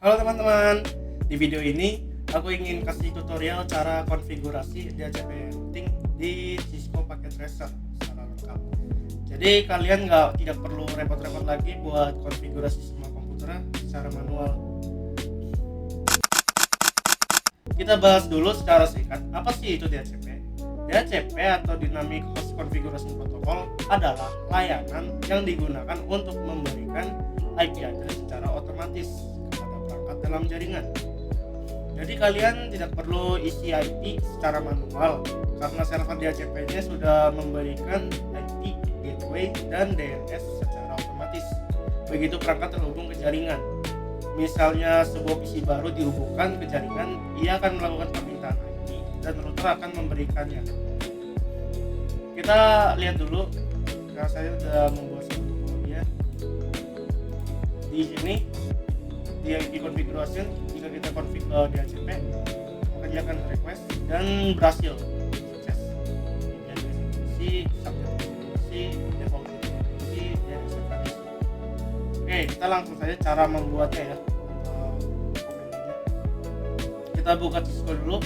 Halo teman-teman, di video ini aku ingin kasih tutorial cara konfigurasi DHCP routing di Cisco Packet Tracer secara lengkap. Jadi kalian tidak perlu repot-repot lagi buat konfigurasi semua komputer secara manual. Kita bahas dulu secara singkat apa sih itu DHCP. DHCP atau Dynamic Host Configuration Protocol adalah layanan yang digunakan untuk memberikan IP address secara otomatis kepada perangkat dalam jaringan. Jadi kalian tidak perlu isi IP secara manual karena server DHCP-nya sudah memberikan IP, gateway, dan DNS secara otomatis. Begitu perangkat terhubung ke jaringan. Misalnya sebuah PC baru dihubungkan ke jaringan, ia akan melakukan permintaan IP dan router akan memberikannya. Kita lihat dulu, karena saya sudah membuat satu topologi ya. Di sini di IP configuration, jika kita config ke DHCP, maka dia akan request dan berhasil sukses. Jadi subnet default dan server. Oke, kita langsung saja cara membuatnya ya. Kita buka Cisco dulu.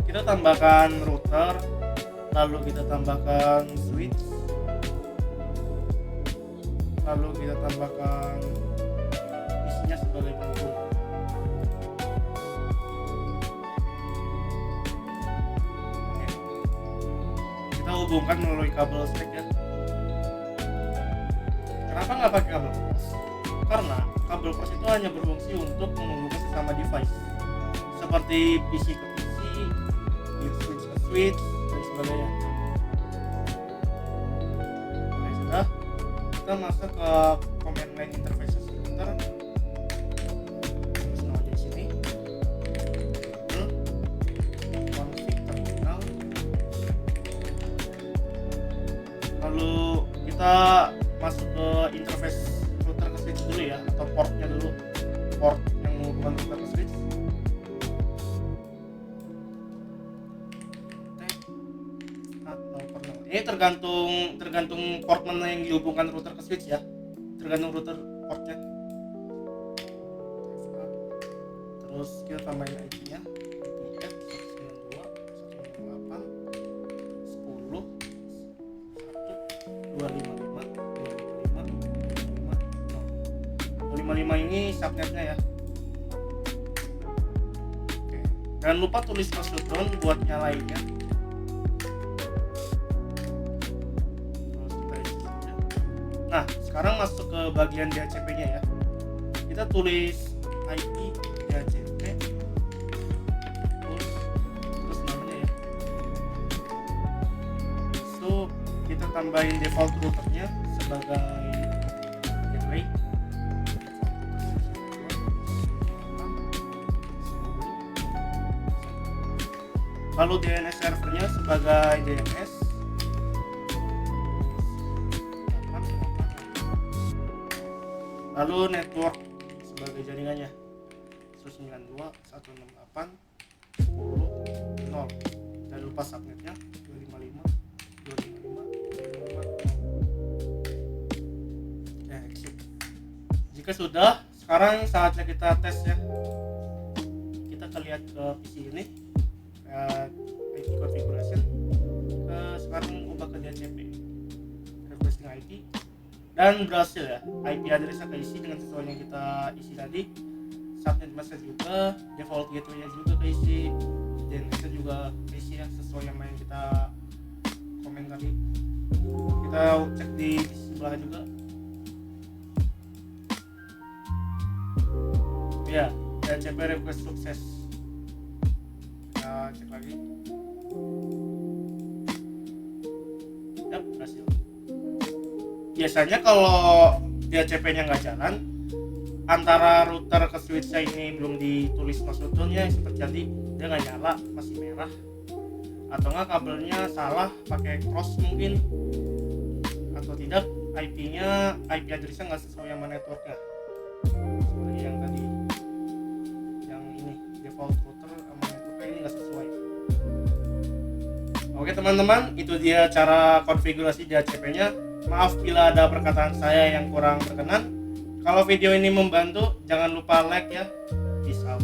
Kita tambahkan router, lalu kita tambahkan switch, lalu kita tambahkan isinya sebagai penghubung. Oke. Kita hubungkan melalui kabel stack ya. Kenapa nggak pakai kabel pos? Karena kabel pos itu hanya berfungsi untuk menghubungkan sesama device seperti PC ke PC, switch ke switch, dan sebagainya. Oke, sudah. Kita masuk ke command line interfaces router. Terus namanya di sini. Config terminal. Lalu kita masuk ke interface router ke switch dulu ya, atau portnya dulu, port yang menghubungkan router ke switch. Ini tergantung port mana yang dihubungkan router ke switch ya, tergantung router portnya. Terus kita tambahin IP-nya, IP 192.168.10.155 ini subnetnya ya. Oke. Jangan lupa tulis password buat nyalainnya. Nah, sekarang masuk ke bagian DHCP-nya ya. Kita tulis IP DHCP terus namanya ya. So, kita tambahin default routernya sebagai gateway. Lalu DNS servernya sebagai DNS. Lalu network sebagai jaringannya 192.168.10.0. Jangan lupa subnetnya 255.255.255. Ya, exit. Jika sudah, sekarang saatnya kita tes ya. Kita akan lihat ke PC ini, IP configuration. Sekarang ubah ke DHCP, requesting IP. Dan berhasil ya, IP address keisi dengan sesuai yang kita isi tadi. Subnet message juga, default gateway-nya juga keisi, DNS-nya juga keisi ya, sesuai yang kita komen tadi. Kita cek di sebelah juga. Ya, DHCP request sukses. Kita cek lagi. Yap, berhasil. Biasanya kalau DHCP-nya nggak jalan, antara router ke switch-nya ini belum ditulis password-nya seperti tadi, dia nggak nyala, masih merah, atau nggak kabelnya salah pakai cross mungkin, atau tidak IP-nya IP address-nya nggak sesuai sama networknya, seperti yang tadi, yang ini default router sama networknya ini nggak sesuai. Oke teman-teman, itu dia cara konfigurasi DHCP-nya. Maaf bila ada perkataan saya yang kurang berkenan. Kalau video ini membantu, jangan lupa like ya. Peace out.